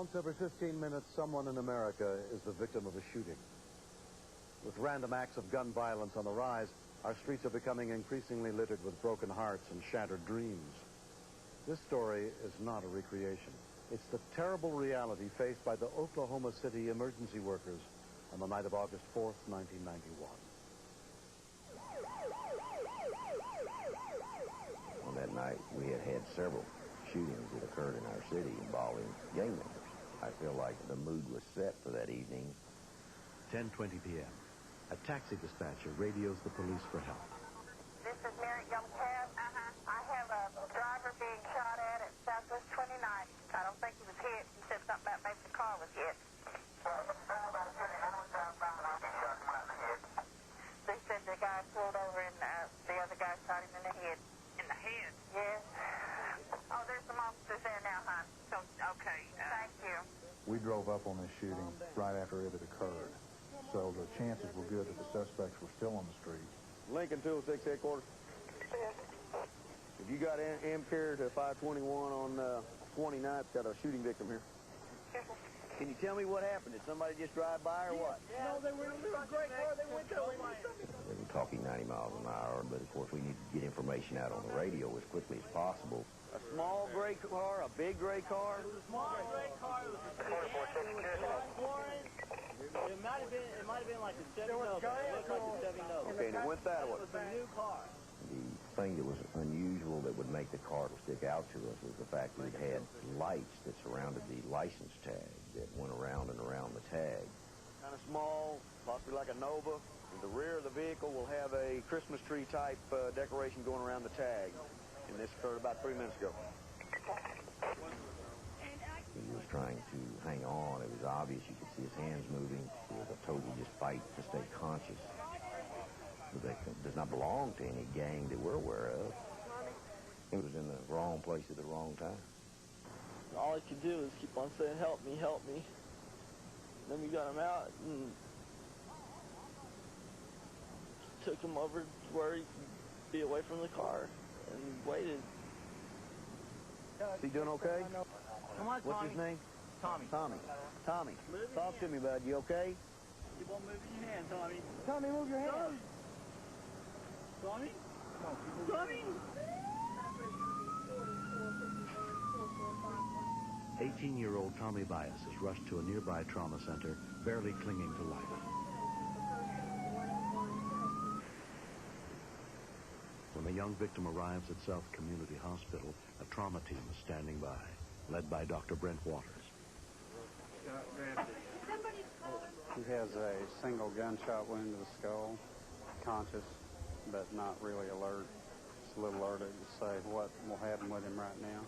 Once every 15 minutes, someone in America is the victim of a shooting. With random acts of gun violence on the rise, our streets are becoming increasingly littered with broken hearts and shattered dreams. This story is not a recreation. It's the terrible reality faced by the Oklahoma City emergency workers on the night of August 4th, 1991. On that night, we had several shootings that occurred in our city involving gang members. I feel like the mood was set for that evening. 10:20 p.m. A taxi dispatcher radios the police for help. This is Mary Young Cab. I have a driver being shot at Southwest 29th. I don't think he was hit. He said something about maybe the car was hit. They said the guy pulled over and the other guy shot him in the head. In the head? Yes. Oh, there's some officers there now, hon. So, okay. Thank you. We drove up on this shooting right after it had occurred. So the chances were good that the suspects were still on the street. Lincoln 206 headquarters. If you got M-Care to 521 on 29th, got a shooting victim here. Can you tell me what happened? Did somebody just drive by or what? No, they were in a little gray car. They went to They were talking 90 miles an hour, but of course we need to get information out on the radio as quickly as possible. A small gray car, a big gray car? It was a small gray car. It was it might have been like a Chevy Nova. It looked like a Chevy Nova. Okay, and it went that way. It was a new car. The thing that was unusual that would make the car stick out to us was the fact that it had lights that surrounded the license tag that went around and around the tag. Kind of small, possibly like a Nova. The rear of the vehicle will have a Christmas tree type decoration going around the tag. And this occurred about 3 minutes ago. He was trying to hang on. It was obvious. You could see his hands moving. It was a total just fight to stay conscious. That does not belong to any gang that we're aware of. He was in the wrong place at the wrong time. All I could do was keep on saying, help me, help me. Then we got him out and took him over to where he could be away from the car and waited. Is he doing okay? Come on, Tommy. What's his name? Tommy. Tommy. Tommy, talk to me, bud. You okay? Keep on moving your hand, Tommy. Tommy, move your hand. Tommy? Tommy? 18-year-old Tommy Bias is rushed to a nearby trauma center, barely clinging to life. When the young victim arrives at South Community Hospital, a trauma team is standing by, led by Dr. Brent Waters. He has a single gunshot wound to the skull, conscious, but not really alert. It's a little early to say what will happen with him right now.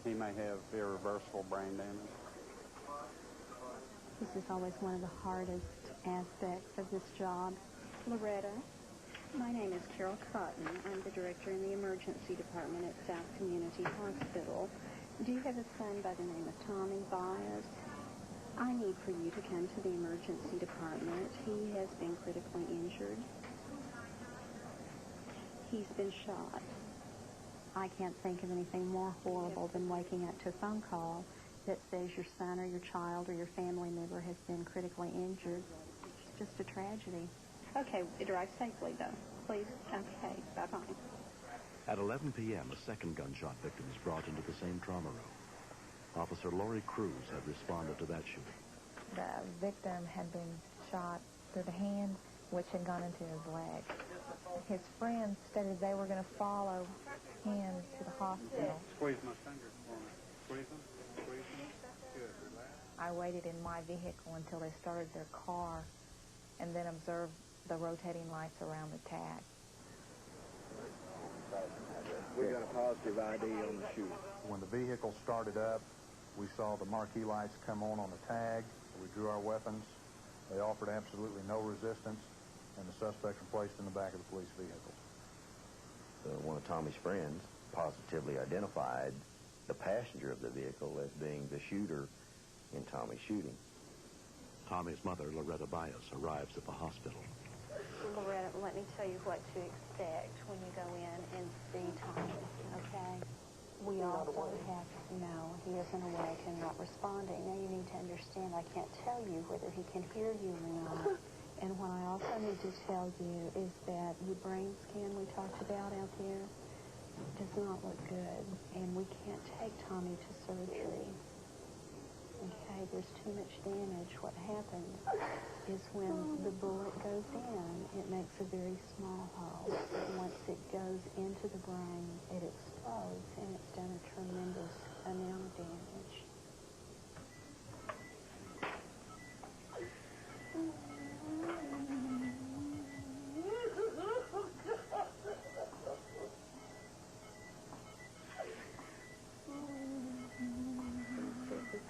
He may have irreversible brain damage. This is always one of the hardest aspects of this job. Loretta, my name is Carol Cotton. I'm the director in the emergency department at South Community Hospital. Do you have a son by the name of Tommy Bias? I need for you to come to the emergency department. He has been critically injured. He's been shot. I can't think of anything more horrible than waking up to a phone call that says your son or your child or your family member has been critically injured. It's just a tragedy. Okay, drive safely, though. Please. Okay, bye-bye. At 11 p.m., a second gunshot victim is brought into the same trauma room. Officer Lori Cruz had responded to that shooting. The victim had been shot through the hand, which had gone into his leg. His friends stated they were going to follow him to the hospital. Squeeze my fingers for me. Squeeze them. Squeeze them. Good. Relax. I waited in my vehicle until they started their car and then observed the rotating lights around the tag. We got a positive ID on the shooter. When the vehicle started up, we saw the marquee lights come on the tag. We drew our weapons. They offered absolutely no resistance, and the suspects were placed in the back of the police vehicle. One of Tommy's friends positively identified the passenger of the vehicle as being the shooter in Tommy's shooting. Tommy's mother, Loretta Bias, arrives at the hospital. Loretta, let me tell you what to expect when you go in and see Tommy, okay? We also have to know he isn't awake and not responding. Now you need to understand I can't tell you whether he can hear you or not. And what I also need to tell you is that the brain scan we talked about out there does not look good, and we can't take Tommy to surgery. Okay, there's too much damage. What happens is when the bullet goes in, it makes a very small hole. Once it goes into the brain, it explodes, and it's done a tremendous amount of damage.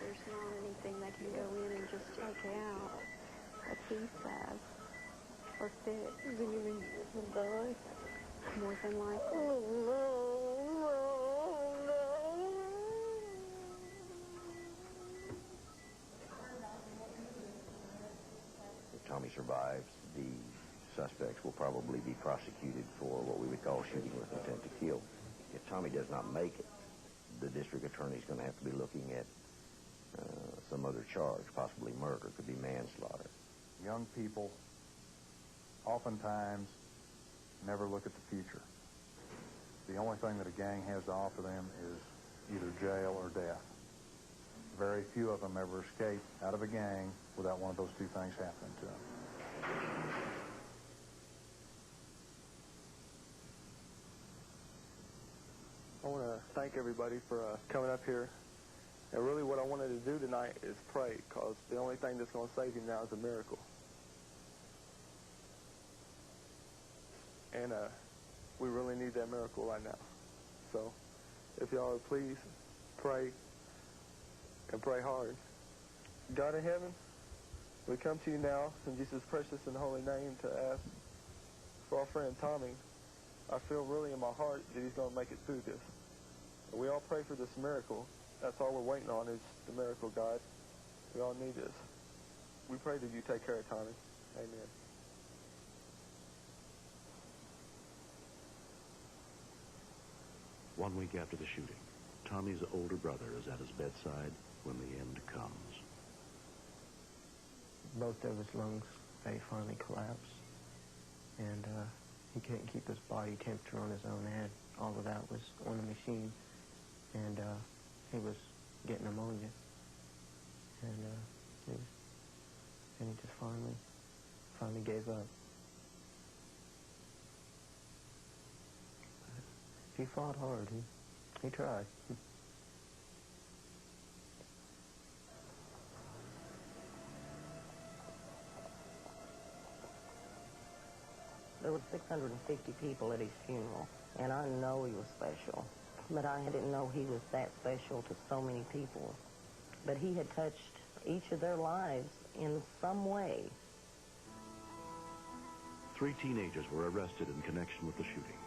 There's not anything they can go in and just take out a piece of or fix. Do you mean he'll die? More than likely. Oh, no, no, no. If Tommy survives, the suspects will probably be prosecuted for what we would call shooting with intent to kill. If Tommy does not make it, the district attorney is going to have to be looking at some other charge, possibly murder, could be manslaughter. Young people oftentimes never look at the future. The only thing that a gang has to offer them is either jail or death. Very few of them ever escape out of a gang without one of those two things happening to them. I want to thank everybody for coming up here. And really what I wanted to do tonight is pray, because the only thing that's going to save him now is a miracle. And we really need that miracle right now. So if y'all would please pray, and pray hard. God in heaven, we come to you now in Jesus' precious and holy name to ask for our friend Tommy. I feel really in my heart that he's going to make it through this. And we all pray for this miracle. That's all we're waiting on is the miracle, God. We all need this. We pray that you take care of Tommy. Amen. One week after the shooting, Tommy's older brother is at his bedside when the end comes. Both of his lungs, they finally collapsed. And he couldn't keep his body temperature on his own head. All of that was on the machine. And he was getting pneumonia. And he just finally gave up. He fought hard. He tried. There were 650 people at his funeral, and I know he was special. But I didn't know he was that special to so many people. But he had touched each of their lives in some way. 3 teenagers were arrested in connection with the shooting.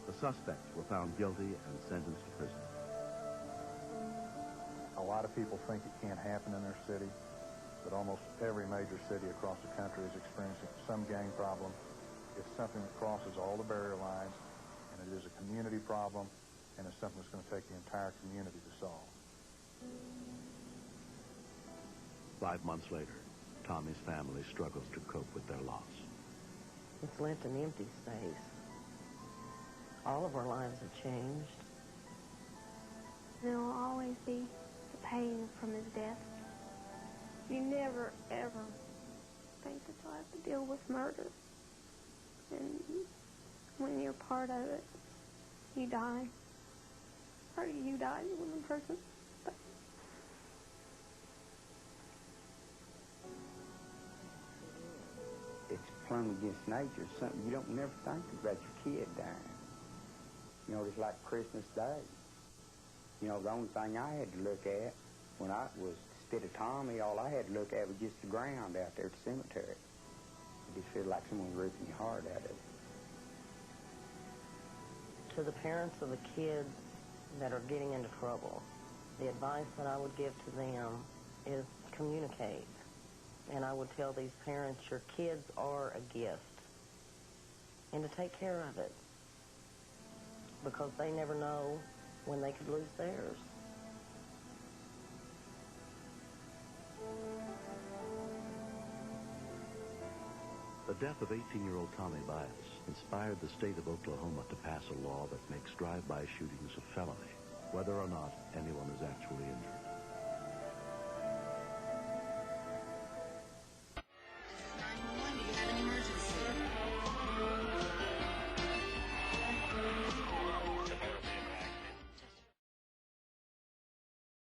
The suspects were found guilty and sentenced to prison. A lot of people think it can't happen in their city, but almost every major city across the country is experiencing some gang problem. It's something that crosses all the barrier lines, and it is a community problem, and it's something that's going to take the entire community to solve. 5 months later, Tommy's family struggles to cope with their loss. It's left an empty space. All of our lives have changed. There will always be the pain from his death. You never, ever think that you'll have to deal with murder. And when you're part of it, you die. Or you die, you one person. But it's plumb against nature. It's something you don't never think about your kid dying. You know, it's like Christmas Day. You know, the only thing I had to look at when I was, instead of Tommy, all I had to look at was just the ground out there at the cemetery. It just feels like someone ripping your heart out of it. To the parents of the kids that are getting into trouble, the advice that I would give to them is communicate. And I would tell these parents, your kids are a gift. And to take care of it. Because they never know when they could lose theirs. The death of 18-year-old Tommy Bias inspired the state of Oklahoma to pass a law that makes drive-by shootings a felony, whether or not anyone is actually injured.